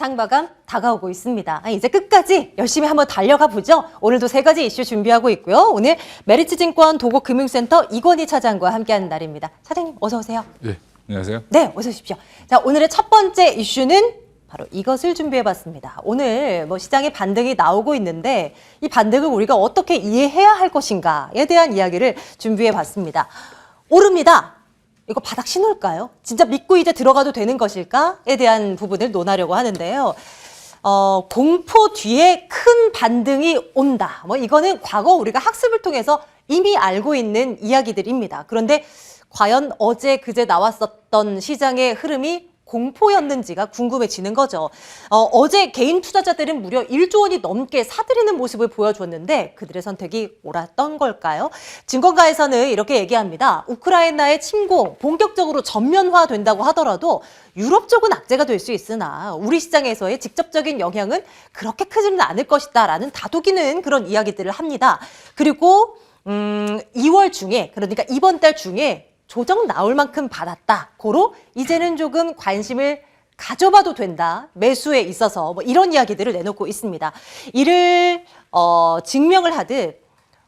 상마감 다가오고 있습니다. 이제 끝까지 열심히 한번 달려가 보죠. 오늘도 3가지 이슈 준비하고 있고요. 오늘 메리츠증권 도곡금융센터 이건희 차장과 함께하는 날입니다. 차장님 어서 오세요. 네, 안녕하세요. 네, 어서 오십시오. 자, 오늘의 첫 번째 이슈는 바로 이것을 준비해봤습니다. 오늘 시장의 반등이 나오고 있는데 이 반등을 우리가 어떻게 이해해야 할 것인가에 대한 이야기를 준비해봤습니다. 오릅니다. 이거 바닥 신호일까요? 진짜 믿고 이제 들어가도 되는 것일까에 대한 부분을 논하려고 하는데요. 공포 뒤에 큰 반등이 온다. 이거는 과거 우리가 학습을 통해서 이미 알고 있는 이야기들입니다. 그런데 과연 어제 그제 나왔었던 시장의 흐름이 공포였는지가 궁금해지는 거죠. 어제 개인 투자자들은 무려 1조 원이 넘게 사들이는 모습을 보여줬는데 그들의 선택이 옳았던 걸까요? 증권가에서는 이렇게 얘기합니다. 우크라이나의 침공 본격적으로 전면화된다고 하더라도 유럽 쪽은 악재가 될 수 있으나 우리 시장에서의 직접적인 영향은 그렇게 크지는 않을 것이다 라는 다독이는 그런 이야기들을 합니다. 그리고 2월 중에, 그러니까 이번 달 중에 조정 나올 만큼 받았다. 고로 이제는 조금 관심을 가져봐도 된다. 매수에 있어서 이런 이야기들을 내놓고 있습니다. 이를 증명을 하듯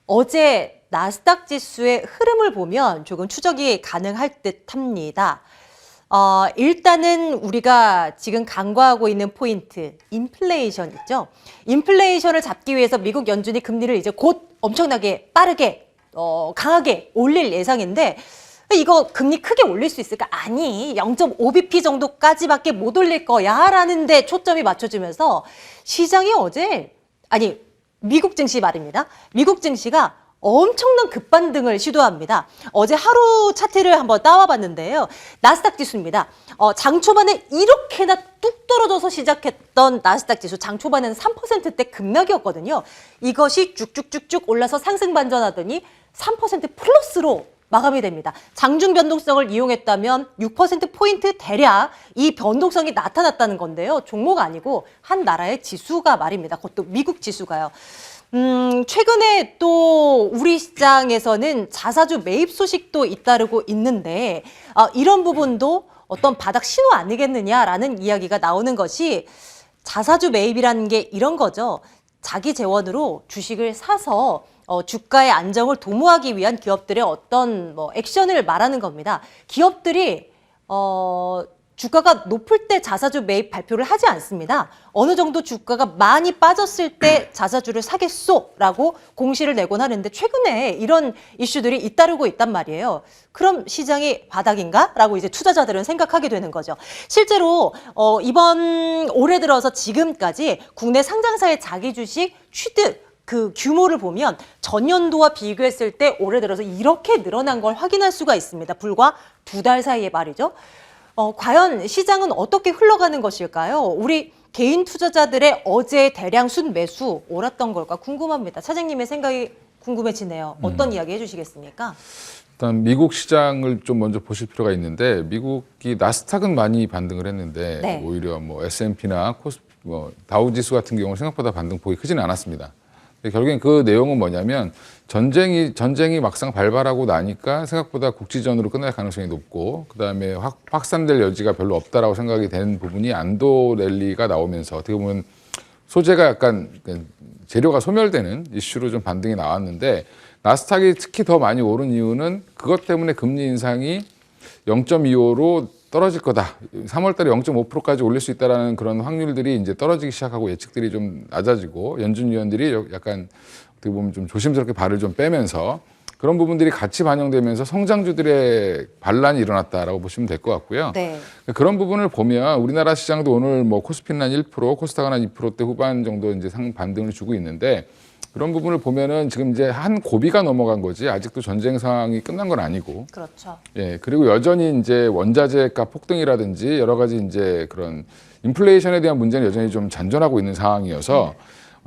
어제 나스닥 지수의 흐름을 보면 조금 추적이 가능할 듯합니다. 일단은 우리가 지금 간과하고 있는 포인트, 인플레이션 있죠. 인플레이션을 잡기 위해서 미국 연준이 금리를 이제 곧 엄청나게 빠르게 강하게 올릴 예상인데 이거 금리 크게 올릴 수 있을까? 아니, 0.5bp 정도까지밖에 못 올릴 거야 라는 데 초점이 맞춰지면서 시장이 어제, 아니 미국 증시 말입니다. 미국 증시가 엄청난 급반등을 시도합니다. 어제 하루 차트를 한번 따와봤는데요. 나스닥 지수입니다. 장 초반에 이렇게나 뚝 떨어져서 시작했던 나스닥 지수, 장 초반에는 3%대 급락이었거든요. 이것이 쭉쭉쭉쭉 올라서 상승 반전하더니 3% 플러스로 마감이 됩니다. 장중 변동성을 이용했다면 6%포인트 대략 이 변동성이 나타났다는 건데요. 종목 아니고 한 나라의 지수가 말입니다. 그것도 미국 지수가요. 최근에 또 우리 시장에서는 자사주 매입 소식도 잇따르고 있는데 이런 부분도 어떤 바닥 신호 아니겠느냐라는 이야기가 나오는 것이 자사주 매입이라는 게 이런 거죠. 자기 재원으로 주식을 사서 주가의 안정을 도모하기 위한 기업들의 어떤 액션을 말하는 겁니다. 기업들이 주가가 높을 때 자사주 매입 발표를 하지 않습니다. 어느 정도 주가가 많이 빠졌을 때 자사주를 사겠소라고 공시를 내곤 하는데 최근에 이런 이슈들이 잇따르고 있단 말이에요. 그럼 시장이 바닥인가? 라고 이제 투자자들은 생각하게 되는 거죠. 실제로 이번 올해 들어서 지금까지 국내 상장사의 자기 주식 취득 그 규모를 보면 전년도와 비교했을 때 올해 들어서 이렇게 늘어난 걸 확인할 수가 있습니다. 불과 2달 사이에 말이죠. 과연 시장은 어떻게 흘러가는 것일까요? 우리 개인 투자자들의 어제 대량 순매수 옳았던 걸까 궁금합니다. 차장님의 생각이 궁금해지네요. 어떤 이야기 해주시겠습니까? 일단 미국 시장을 좀 먼저 보실 필요가 있는데 미국이 나스닥은 많이 반등을 했는데 네. 오히려 S&P나 다우지수 같은 경우는 생각보다 반등폭이 크지는 않았습니다. 결국엔 그 내용은 뭐냐면 전쟁이 막상 발발하고 나니까 생각보다 국지전으로 끝날 가능성이 높고 그다음에 확산될 여지가 별로 없다라고 생각이 된 부분이 안도 랠리가 나오면서 어떻게 보면 소재가 약간 재료가 소멸되는 이슈로 좀 반등이 나왔는데 나스닥이 특히 더 많이 오른 이유는 그것 때문에 금리 인상이 0.25로 떨어질 거다. 3월 달에 0.5%까지 올릴 수 있다라는 그런 확률들이 이제 떨어지기 시작하고 예측들이 좀 낮아지고 연준 위원들이 약간 어떻게 보면 좀 조심스럽게 발을 좀 빼면서 그런 부분들이 같이 반영되면서 성장주들의 반란이 일어났다라고 보시면 될 것 같고요. 네. 그런 부분을 보면 우리나라 시장도 오늘 코스피는 한 1%, 코스닥은 한 2%대 후반 정도 이제 반등을 주고 있는데 그런 부분을 보면은 지금 이제 한 고비가 넘어간 거지 아직도 전쟁 상황이 끝난 건 아니고. 그렇죠. 예, 그리고 여전히 이제 원자재 값 폭등이라든지 여러 가지 이제 그런 인플레이션에 대한 문제는 여전히 좀 잔존하고 있는 상황이어서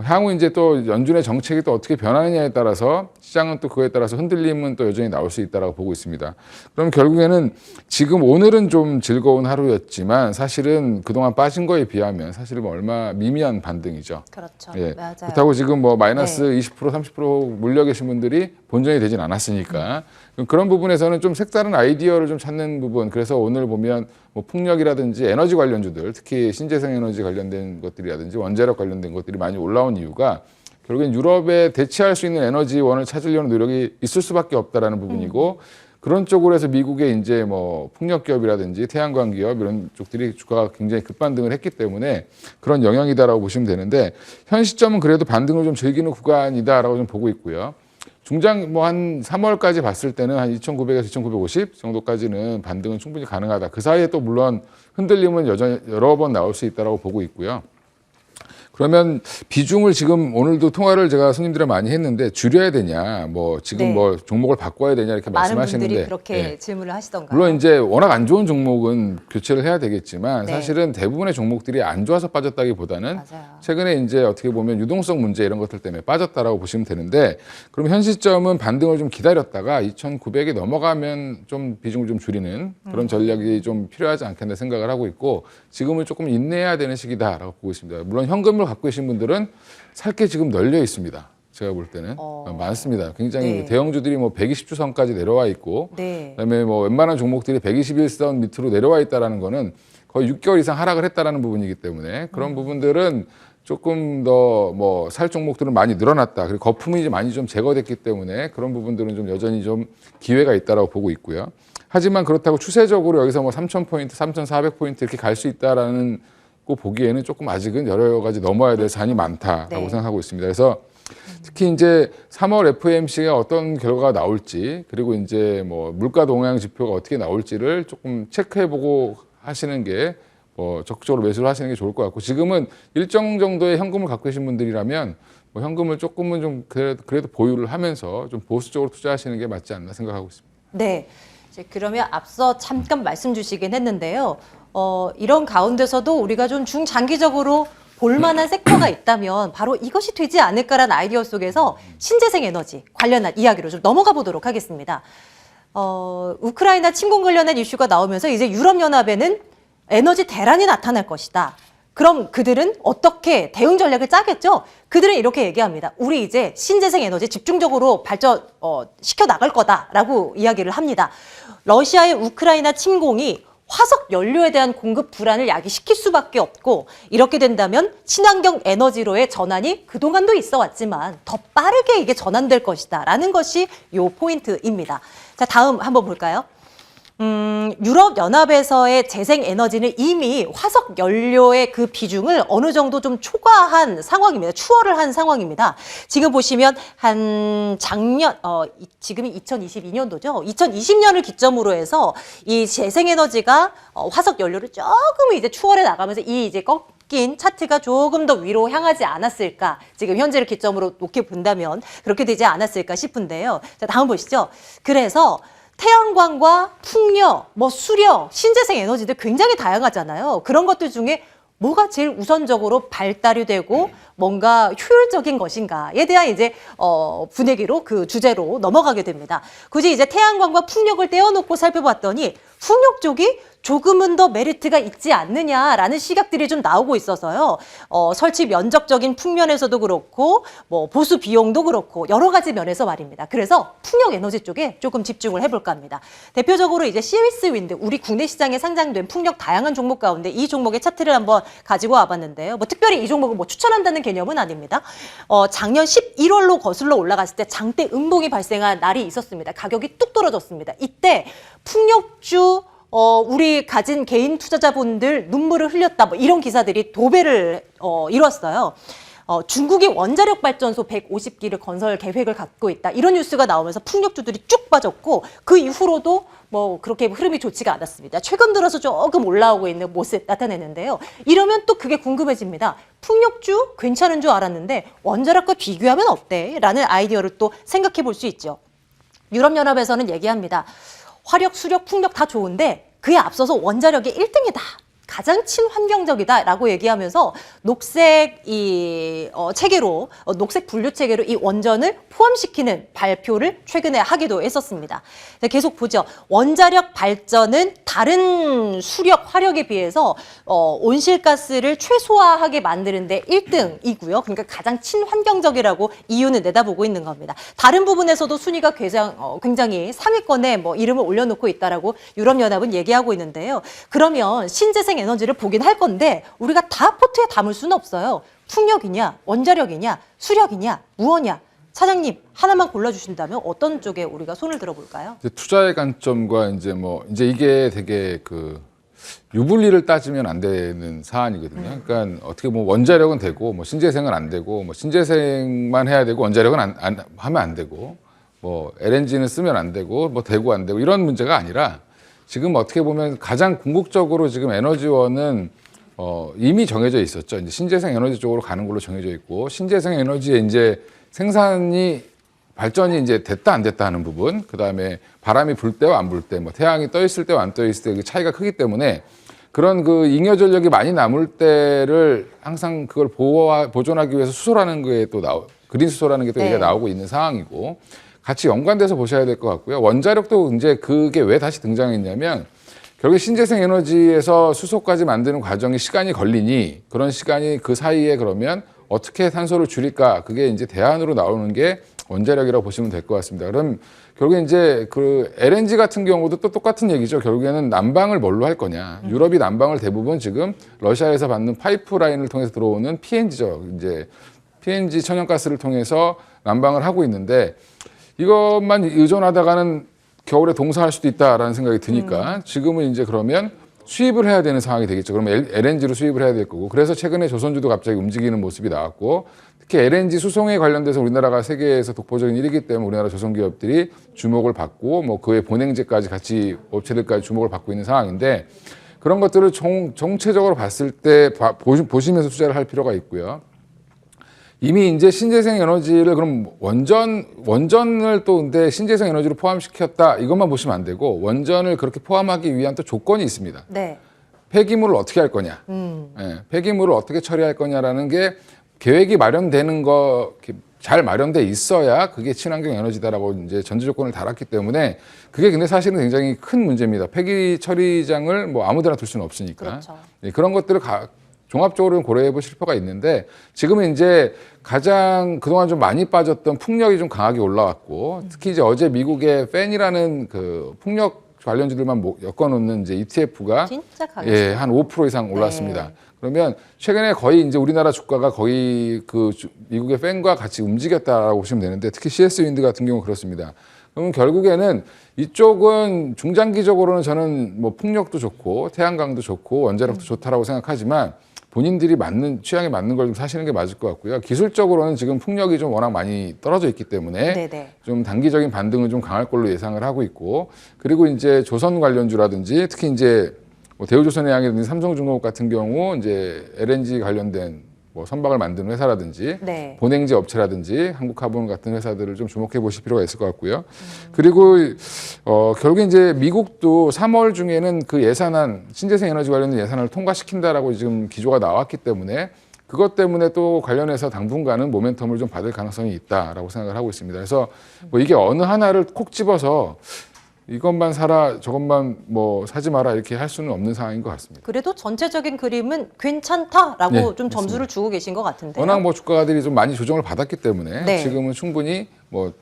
향후 이제 또 연준의 정책이 또 어떻게 변하느냐에 따라서 시장은 또 그거에 따라서 흔들림은 또 여전히 나올 수 있다라고 보고 있습니다. 그럼 결국에는 지금 오늘은 좀 즐거운 하루였지만 사실은 그동안 빠진 거에 비하면 사실은 얼마 미미한 반등이죠. 그렇죠. 예. 맞아요. 그렇다고 지금 뭐 마이너스 네. 20% 30% 물려 계신 분들이 본전이 되진 않았으니까 그런 부분에서는 좀 색다른 아이디어를 좀 찾는 부분. 그래서 오늘 보면 뭐 풍력이라든지 에너지 관련주들, 특히 신재생 에너지 관련된 것들이라든지 원자력 관련된 것들이 많이 올라온 이유가 결국엔 유럽에 대체할 수 있는 에너지원을 찾으려는 노력이 있을 수밖에 없다라는 부분이고 그런 쪽으로 해서 미국의 이제 뭐 풍력 기업이라든지 태양광 기업 이런 쪽들이 주가가 굉장히 급반등을 했기 때문에 그런 영향이다라고 보시면 되는데 현 시점은 그래도 반등을 좀 즐기는 구간이다라고 좀 보고 있고요. 중장 뭐 한 3월까지 봤을 때는 한 2,900에서 2,950 정도까지는 반등은 충분히 가능하다. 그 사이에 또 물론 흔들림은 여전히 여러 번 나올 수 있다라고 보고 있고요. 그러면 비중을 지금 오늘도 통화를 제가 손님들이랑 많이 했는데 줄여야 되냐, 뭐 지금 네. 뭐 종목을 바꿔야 되냐 이렇게 많은 말씀하시는데 분들이 그렇게 예. 질문을 하시던가요? 물론 이제 워낙 안 좋은 종목은 교체를 해야 되겠지만 네. 사실은 대부분의 종목들이 안 좋아서 빠졌다기보다는 맞아요. 최근에 이제 어떻게 보면 유동성 문제 이런 것들 때문에 빠졌다라고 보시면 되는데 그럼 현 시점은 반등을 좀 기다렸다가 2,900이 넘어가면 좀 비중을 좀 줄이는 그런 전략이 좀 필요하지 않겠나 생각을 하고 있고 지금은 조금 인내해야 되는 시기다라고 보고 있습니다. 물론 현금을 갖고 계신 분들은 살 게 지금 널려 있습니다. 제가 볼 때는 많습니다. 굉장히 네. 대형주들이 뭐 120주 선까지 내려와 있고 네. 그다음에 뭐 웬만한 종목들이 121선 밑으로 내려와 있다라는 거는 거의 6개월 이상 하락을 했다라는 부분이기 때문에 그런 부분들은 조금 더 뭐 살 종목들은 많이 늘어났다. 그리고 거품이 이제 많이 좀 제거됐기 때문에 그런 부분들은 좀 여전히 좀 기회가 있다라고 보고 있고요. 하지만 그렇다고 추세적으로 여기서 뭐 3,000포인트, 3,400포인트 이렇게 갈 수 있다라는 거 보기에는 조금 아직은 여러 가지 넘어야 될 산이 많다라고 네. 생각하고 있습니다. 그래서 특히 이제 3월 FOMC가 어떤 결과가 나올지 그리고 이제 뭐 물가 동향 지표가 어떻게 나올지를 조금 체크해보고 하시는 게 적극적으로 매수를 하시는 게 좋을 것 같고 지금은 일정 정도의 현금을 갖고 계신 분들이라면 뭐 현금을 조금은 좀 그래도 보유를 하면서 좀 보수적으로 투자하시는 게 맞지 않나 생각하고 있습니다. 네. 이제 그러면 앞서 잠깐 말씀 주시긴 했는데요. 이런 가운데서도 우리가 좀 중장기적으로 볼만한 섹터가 있다면 바로 이것이 되지 않을까라는 아이디어 속에서 신재생 에너지 관련한 이야기로 좀 넘어가 보도록 하겠습니다. 우크라이나 침공 관련한 이슈가 나오면서 이제 유럽연합에는 에너지 대란이 나타날 것이다. 그럼 그들은 어떻게 대응 전략을 짜겠죠? 그들은 이렇게 얘기합니다. 우리 이제 신재생 에너지 집중적으로 발전 시켜 나갈 거다라고 이야기를 합니다. 러시아의 우크라이나 침공이 화석 연료에 대한 공급 불안을 야기시킬 수밖에 없고 이렇게 된다면 친환경 에너지로의 전환이 그동안도 있어 왔지만 더 빠르게 이게 전환될 것이다라는 것이 요 포인트입니다. 자, 다음 한번 볼까요? 유럽연합에서의 재생에너지는 이미 화석 연료의 그 비중을 어느 정도 좀 초과한 상황입니다. 추월을 한 상황입니다. 지금 보시면 한 작년, 지금이 2022년도죠. 2020년을 기점으로 해서 이 재생에너지가 화석 연료를 조금 이제 추월해 나가면서 이 이제 꺾인 차트가 조금 더 위로 향하지 않았을까. 지금 현재를 기점으로 놓게 본다면 그렇게 되지 않았을까 싶은데요. 자, 다음 보시죠. 그래서 태양광과 풍력, 뭐 수력, 신재생 에너지들 굉장히 다양하잖아요. 그런 것들 중에 뭐가 제일 우선적으로 발달이 되고 뭔가 효율적인 것인가에 대한 이제 분위기로 그 주제로 넘어가게 됩니다. 굳이 이제 태양광과 풍력을 떼어놓고 살펴봤더니 풍력 쪽이 조금은 더 메리트가 있지 않느냐라는 시각들이 좀 나오고 있어서요. 설치 면적적인 측면에서도 그렇고 뭐 보수 비용도 그렇고 여러 가지 면에서 말입니다. 그래서 풍력 에너지 쪽에 조금 집중을 해볼까 합니다. 대표적으로 이제 시위스 윈드, 우리 국내 시장에 상장된 풍력 다양한 종목 가운데 이 종목의 차트를 한번 가지고 와봤는데요. 뭐 특별히 이 종목을 뭐 추천한다는 개념은 아닙니다. 작년 11월로 거슬러 올라갔을 때 장대 음봉이 발생한 날이 있었습니다. 가격이 뚝 떨어졌습니다. 이때 풍력주 우리 가진 개인 투자자분들 눈물을 흘렸다. 뭐 이런 기사들이 도배를 이뤘어요. 중국이 원자력 발전소 150기를 건설 계획을 갖고 있다. 이런 뉴스가 나오면서 풍력주들이 쭉 빠졌고 그 이후로도 뭐 그렇게 흐름이 좋지가 않았습니다. 최근 들어서 조금 올라오고 있는 모습 나타내는데요. 이러면 또 그게 궁금해집니다. 풍력주 괜찮은 줄 알았는데 원자력과 비교하면 어때? 라는 아이디어를 또 생각해 볼 수 있죠. 유럽연합에서는 얘기합니다. 화력, 수력, 풍력 다 좋은데 그에 앞서서 원자력이 1등이다. 가장 친환경적이다라고 얘기하면서 녹색 체계로 녹색 분류 체계로 이 원전을 포함시키는 발표를 최근에 하기도 했었습니다. 계속 보죠. 원자력 발전은 다른 수력, 화력에 비해서 온실가스를 최소화하게 만드는데 1등이고요. 그러니까 가장 친환경적이라고 이유는 내다보고 있는 겁니다. 다른 부분에서도 순위가 굉장히 상위권에 뭐 이름을 올려놓고 있다라고 유럽연합은 얘기하고 있는데요. 그러면 신재생 에너지를 보긴 할 건데 우리가 다 포트에 담을 수는 없어요. 풍력이냐, 원자력이냐, 수력이냐, 무엇이냐. 사장님 하나만 골라주신다면 어떤 쪽에 우리가 손을 들어볼까요? 이제 투자의 관점과 이제 이게 되게 유불리를 따지면 안 되는 사안이거든요. 그러니까 어떻게 보면 원자력은 되고 신재생은 안 되고 신재생만 해야 되고 원자력은 하면 안 되고 LNG는 쓰면 안 되고 되고 안 되고 이런 문제가 아니라 지금 어떻게 보면 가장 궁극적으로 지금 에너지원은 이미 정해져 있었죠. 이제 신재생 에너지 쪽으로 가는 걸로 정해져 있고 신재생 에너지의 이제 발전이 이제 됐다 안 됐다 하는 부분, 그 다음에 바람이 불 때와 안 불 때, 태양이 떠 있을 때와 안 떠 있을 때 그 차이가 크기 때문에 그런 잉여 전력이 많이 남을 때를 항상 그걸 보존하기 위해서 수소라는 게 또 그린 수소라는 게 또 얘기가 나오고 있는 상황이고 같이 연관돼서 보셔야 될 것 같고요. 원자력도 이제 그게 왜 다시 등장했냐면 결국 신재생 에너지에서 수소까지 만드는 과정이 시간이 걸리니 그런 시간이 그 사이에 그러면 어떻게 탄소를 줄일까? 그게 이제 대안으로 나오는 게 원자력이라고 보시면 될 것 같습니다. 그럼 결국에 이제 LNG 같은 경우도 또 똑같은 얘기죠. 결국에는 난방을 뭘로 할 거냐. 유럽이 난방을 대부분 지금 러시아에서 받는 파이프라인을 통해서 들어오는 PNG죠. 이제 PNG 천연가스를 통해서 난방을 하고 있는데 이것만 의존하다가는 겨울에 동사할 수도 있다라는 생각이 드니까 지금은 이제 그러면 수입을 해야 되는 상황이 되겠죠. 그러면 LNG로 수입을 해야 될 거고. 그래서 최근에 조선주도 갑자기 움직이는 모습이 나왔고 특히 LNG 수송에 관련돼서 우리나라가 세계에서 독보적인 1위이기 때문에 우리나라 조선기업들이 주목을 받고 그 외 본행제까지 같이 업체들까지 주목을 받고 있는 상황인데 그런 것들을 정체적으로 봤을 때 보시면서 투자를 할 필요가 있고요. 이미 이제 신재생 에너지를 그럼 원전을 또 근데 신재생 에너지로 포함시켰다 이것만 보시면 안 되고 원전을 그렇게 포함하기 위한 또 조건이 있습니다. 네. 폐기물을 어떻게 할 거냐, 폐기물을 어떻게 처리할 거냐라는 게 계획이 마련되는 잘 마련돼 있어야 그게 친환경 에너지다라고 이제 전제 조건을 달았기 때문에 그게 근데 사실은 굉장히 큰 문제입니다. 폐기 처리장을 아무데나 둘 수는 없으니까. 그렇죠. 그런 것들을 종합적으로 고려해 보실 필요가 있는데 지금은 이제 가장 그동안 좀 많이 빠졌던 풍력이 좀 강하게 올라왔고 특히 이제 어제 미국의 팬이라는 풍력 관련주들만 엮어놓는 이제 ETF가 진짜 강했어요. 한 5% 이상 올랐습니다. 네. 그러면 최근에 거의 이제 우리나라 주가가 거의 미국의 팬과 같이 움직였다라고 보시면 되는데 특히 CS 윈드 같은 경우 그렇습니다. 그러면 결국에는 이쪽은 중장기적으로는 저는 풍력도 좋고 태양광도 좋고 원자력도 좋다라고 생각하지만 본인들이 취향에 맞는 걸 좀 사시는 게 맞을 것 같고요. 기술적으로는 지금 풍력이 좀 워낙 많이 떨어져 있기 때문에 네네. 좀 단기적인 반등은 좀 강할 걸로 예상을 하고 있고 그리고 이제 조선 관련주라든지 특히 이제 대우조선해양이라든지 삼성중공업 같은 경우 이제 LNG 관련된 선박을 만드는 회사라든지 네. 본행제 업체라든지 한국화분 같은 회사들을 좀 주목해 보실 필요가 있을 것 같고요. 그리고 결국에 이제 미국도 3월 중에는 그 예산안 신재생 에너지 관련된 예산을 통과시킨다라고 지금 기조가 나왔기 때문에 그것 때문에 또 관련해서 당분간은 모멘텀을 좀 받을 가능성이 있다라고 생각을 하고 있습니다. 그래서 이게 어느 하나를 콕 집어서 이것만 사라 저것만 사지 마라 이렇게 할 수는 없는 상황인 것 같습니다. 그래도 전체적인 그림은 괜찮다라고 네, 좀 점수를 맞습니다. 주고 계신 것 같은데요. 워낙 주가들이 좀 많이 조정을 받았기 때문에 네. 지금은 충분히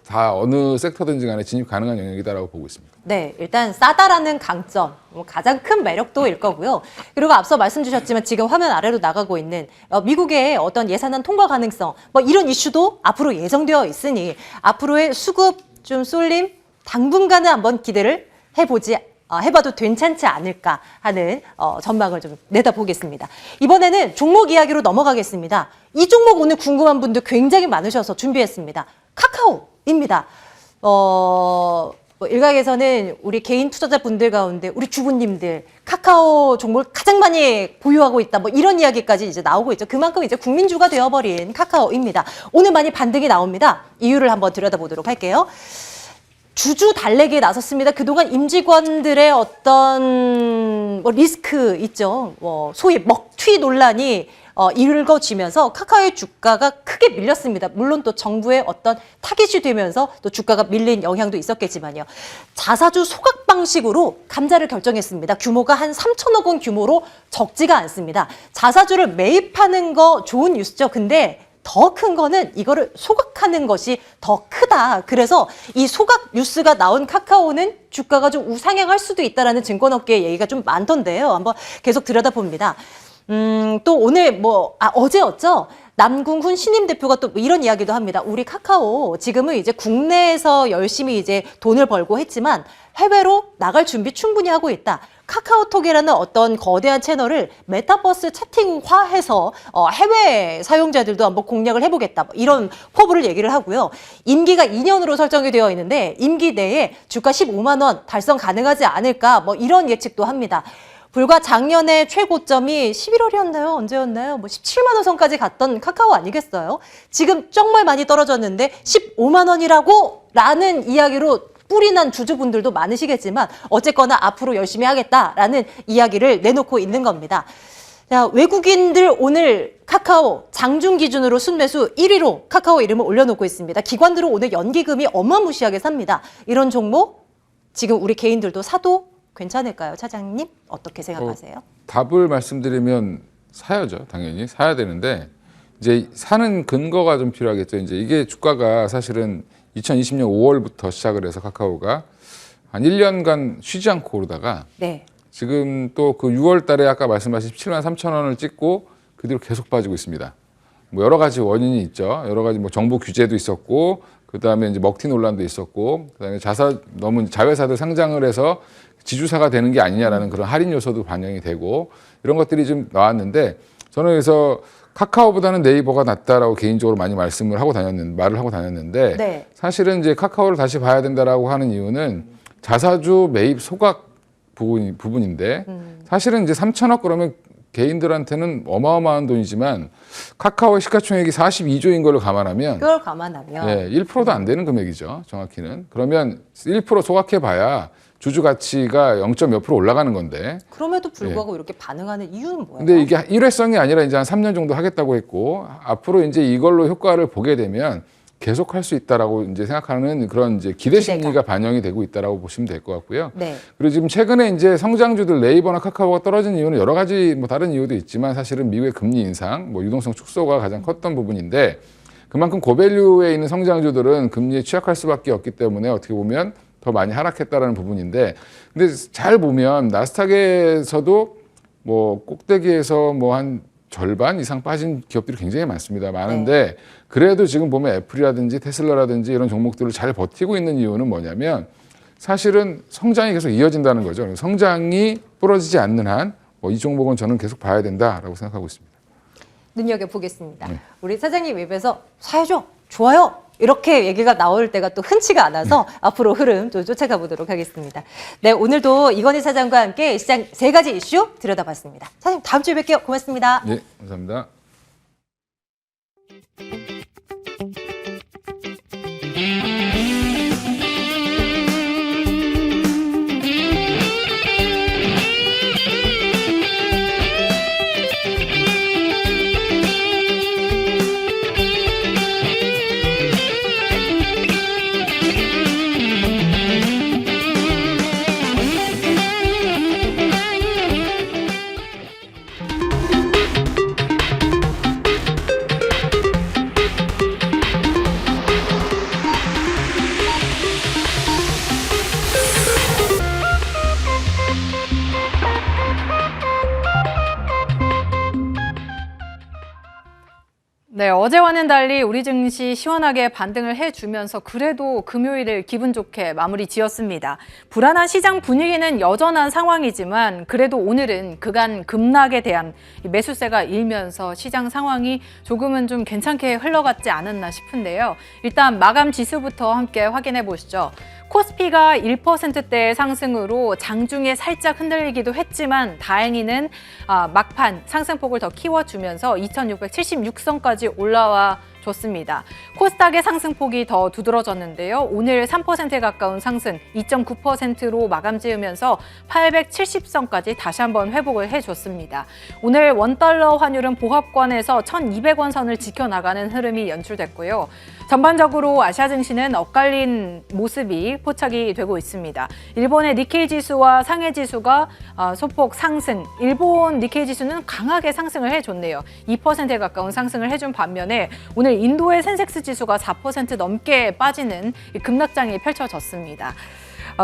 다 어느 섹터든지 간에 진입 가능한 영역이다라고 보고 있습니다. 네, 일단 싸다라는 강점, 가장 큰 매력도일 거고요. 그리고 앞서 말씀 주셨지만 지금 화면 아래로 나가고 있는 미국의 어떤 예산안 통과 가능성, 이런 이슈도 앞으로 예정되어 있으니 앞으로의 수급 좀 쏠림 당분간은 한번 기대를 해봐도 괜찮지 않을까 하는 전망을 좀 내다보겠습니다. 이번에는 종목 이야기로 넘어가겠습니다. 이 종목 오늘 궁금한 분들 굉장히 많으셔서 준비했습니다. 카카오입니다. 일각에서는 우리 개인 투자자분들 가운데 우리 주부님들 카카오 종목을 가장 많이 보유하고 있다 이런 이야기까지 이제 나오고 있죠. 그만큼 이제 국민주가 되어버린 카카오입니다. 오늘 많이 반등이 나옵니다. 이유를 한번 들여다보도록 할게요. 주주 달래기에 나섰습니다. 그동안 임직원들의 어떤 뭐 리스크 있죠. 소위 먹튀 논란이 일궈지면서 카카오의 주가가 크게 밀렸습니다. 물론 또 정부의 어떤 타깃이 되면서 또 주가가 밀린 영향도 있었겠지만요. 자사주 소각 방식으로 감자를 결정했습니다. 규모가 한 3천억 원 규모로 적지가 않습니다. 자사주를 매입하는 거 좋은 뉴스죠. 근데 더 큰 거는 이거를 소각하는 것이 더 크다. 그래서 이 소각 뉴스가 나온 카카오는 주가가 좀 우상향할 수도 있다라는 증권업계의 얘기가 좀 많던데요. 한번 계속 들여다봅니다. 또 오늘 어제였죠? 남궁훈 신임 대표가 또 이런 이야기도 합니다. 우리 카카오 지금은 이제 국내에서 열심히 이제 돈을 벌고 했지만 해외로 나갈 준비 충분히 하고 있다. 카카오톡이라는 어떤 거대한 채널을 메타버스 채팅화해서 해외 사용자들도 한번 공략을 해보겠다. 이런 포부를 얘기를 하고요. 임기가 2년으로 설정이 되어 있는데 임기 내에 주가 15만 원 달성 가능하지 않을까 이런 예측도 합니다. 불과 작년에 최고점이 11월이었나요? 언제였나요? 17만 원 선까지 갔던 카카오 아니겠어요? 지금 정말 많이 떨어졌는데 15만 원이라고? 라는 이야기로 뿔이 난 주주분들도 많으시겠지만 어쨌거나 앞으로 열심히 하겠다라는 이야기를 내놓고 있는 겁니다. 자, 외국인들 오늘 카카오 장중 기준으로 순매수 1위로 카카오 이름을 올려놓고 있습니다. 기관들은 오늘 연기금이 어마무시하게 삽니다. 이런 종목 지금 우리 개인들도 사도 괜찮을까요? 차장님 어떻게 생각하세요? 답을 말씀드리면 사야죠. 당연히 사야 되는데 이제 사는 근거가 좀 필요하겠죠. 이제 이게 주가가 사실은 2020년 5월부터 시작을 해서 카카오가 한 1년간 쉬지 않고 오르다가 네. 지금 또 그 6월 달에 아까 말씀하신 17만 3천 원을 찍고 그 뒤로 계속 빠지고 있습니다. 여러 가지 원인이 있죠. 여러 가지 정부 규제도 있었고 그다음에 이제 먹튀 논란도 있었고 그다음에 너무 자회사들 상장을 해서 지주사가 되는 게 아니냐라는 그런 할인 요소도 반영이 되고 이런 것들이 좀 나왔는데 저는 그래서 카카오보다는 네이버가 낫다라고 개인적으로 많이 말을 하고 다녔는데 네. 사실은 이제 카카오를 다시 봐야 된다라고 하는 이유는 자사주 매입 소각 부분인데 사실은 이제 3천억 그러면 개인들한테는 어마어마한 돈이지만 카카오의 시가총액이 42조인 걸 감안하면 그걸 감안하면 1%도 안 되는 금액이죠. 정확히는. 그러면 1% 소각해봐야 주주 가치가 0.몇 % 올라가는 건데. 그럼에도 불구하고 이렇게 반응하는 이유는 뭐예요? 근데 이게 일회성이 아니라 이제 한 3년 정도 하겠다고 했고 앞으로 이제 이걸로 효과를 보게 되면 계속 할 수 있다라고 이제 생각하는 그런 이제 기대 심리가 반영이 되고 있다라고 보시면 될 것 같고요. 네. 그리고 지금 최근에 이제 성장주들 네이버나 카카오가 떨어진 이유는 여러 가지 다른 이유도 있지만 사실은 미국의 금리 인상, 유동성 축소가 가장 컸던 부분인데 그만큼 고밸류에 있는 성장주들은 금리에 취약할 수밖에 없기 때문에 어떻게 보면 더 많이 하락했다라는 부분인데 근데 잘 보면 나스닥에서도 꼭대기에서 한 절반 이상 빠진 기업들이 굉장히 많은데 그래도 지금 보면 애플이라든지 테슬라라든지 이런 종목들을 잘 버티고 있는 이유는 뭐냐면 사실은 성장이 계속 이어진다는 거죠. 성장이 부러지지 않는 한 이 종목은 저는 계속 봐야 된다라고 생각하고 있습니다. 눈여겨보겠습니다. 우리 사장님 입에서 사야죠. 좋아요. 이렇게 얘기가 나올 때가 또 흔치가 않아서 앞으로 흐름 좀 쫓아가 보도록 하겠습니다. 네, 오늘도 이건희 사장과 함께 시장 3가지 이슈 들여다봤습니다. 사장님 다음 주에 뵐게요. 고맙습니다. 네, 감사합니다. 네, 어제와는 달리 우리 증시 시원하게 반등을 해주면서 그래도 금요일을 기분 좋게 마무리 지었습니다. 불안한 시장 분위기는 여전한 상황이지만 그래도 오늘은 그간 급락에 대한 매수세가 일면서 시장 상황이 조금은 좀 괜찮게 흘러갔지 않았나 싶은데요. 일단 마감 지수부터 함께 확인해 보시죠. 코스피가 1%대의 상승으로 장중에 살짝 흔들리기도 했지만 다행히는 막판 상승폭을 더 키워주면서 2676선까지 올라와 줬습니다. 코스닥의 상승폭이 더 두드러졌는데요. 오늘 3%에 가까운 상승, 2.9%로 마감 지으면서 870선까지 다시 한번 회복을 해줬습니다. 오늘 원달러 환율은 보합권에서 1,200원 선을 지켜나가는 흐름이 연출됐고요. 전반적으로 아시아 증시는 엇갈린 모습이 포착이 되고 있습니다. 일본의 니케이 지수와 상해 지수가 소폭 상승, 일본 니케이 지수는 강하게 상승을 해줬네요. 2%에 가까운 상승을 해준 반면에 오늘 인도의 센섹스 지수가 4% 넘게 빠지는 급락장이 펼쳐졌습니다.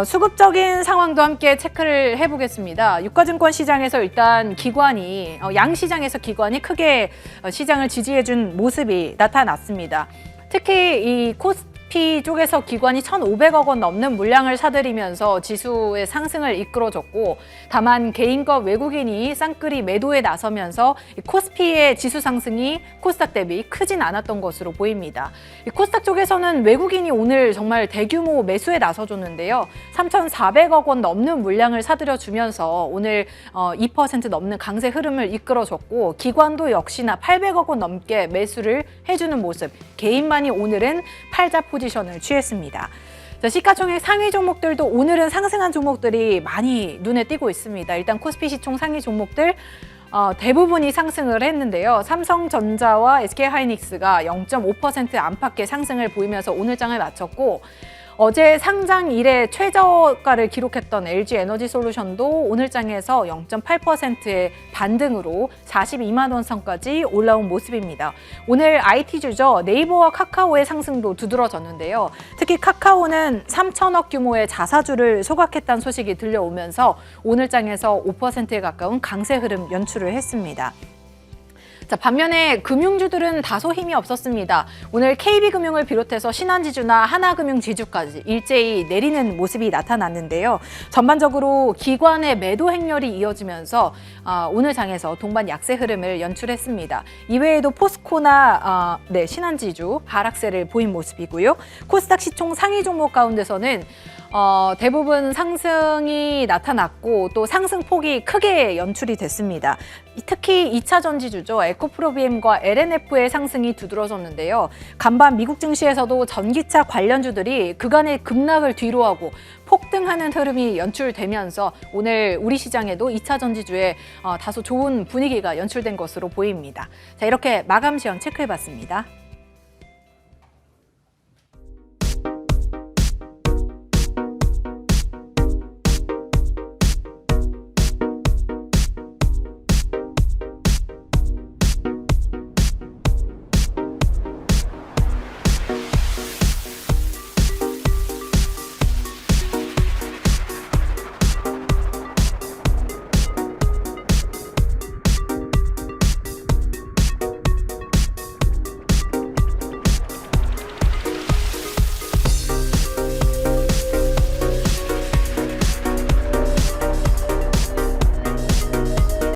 수급적인 상황도 함께 체크를 해보겠습니다. 유가증권 시장에서 일단 기관이, 양시장에서 기관이 크게 시장을 지지해준 모습이 나타났습니다. 특히 이 코스피 쪽에서 기관이 1,500억 원 넘는 물량을 사들이면서 지수의 상승을 이끌어줬고, 다만 개인과 외국인이 쌍끌이 매도에 나서면서 코스피의 지수 상승이 코스닥 대비 크진 않았던 것으로 보입니다. 코스닥 쪽에서는 외국인이 오늘 정말 대규모 매수에 나서줬는데요. 3,400억 원 넘는 물량을 사들여주면서 오늘 2% 넘는 강세 흐름을 이끌어줬고, 기관도 역시나 800억 원 넘게 매수를 해주는 모습, 개인만이 오늘은 팔자 포지션을 취했습니다. 자, 시가총액 상위 종목들도 오늘은 상승한 종목들이 많이 눈에 띄고 있습니다. 일단 코스피 시총 상위 종목들 대부분이 상승을 했는데요. 삼성전자와 SK하이닉스가 0.5% 안팎의 상승을 보이면서 오늘 장을 마쳤고, 어제 상장 이래 최저가를 기록했던 LG에너지솔루션도 오늘 장에서 0.8%의 반등으로 42만 원 선까지 올라온 모습입니다. 오늘 IT주죠. 네이버와 카카오의 상승도 두드러졌는데요. 특히 카카오는 3천억 규모의 자사주를 소각했다는 소식이 들려오면서 오늘 장에서 5%에 가까운 강세 흐름 연출을 했습니다. 자, 반면에 금융주들은 다소 힘이 없었습니다. 오늘 KB금융을 비롯해서 신한지주나 하나금융지주까지 일제히 내리는 모습이 나타났는데요. 전반적으로 기관의 매도 행렬이 이어지면서 오늘 장에서 동반 약세 흐름을 연출했습니다. 이외에도 포스코나 신한지주 하락세를 보인 모습이고요. 코스닥 시총 상위 종목 가운데서는 대부분 상승이 나타났고 또 상승폭이 크게 연출이 됐습니다. 특히 2차 전지주죠. 에코프로비엠과 LNF의 상승이 두드러졌는데요. 간밤 미국 증시에서도 전기차 관련주들이 그간의 급락을 뒤로하고 폭등하는 흐름이 연출되면서 오늘 우리 시장에도 2차 전지주에 다소 좋은 분위기가 연출된 것으로 보입니다. 자, 이렇게 마감 시황 체크해봤습니다.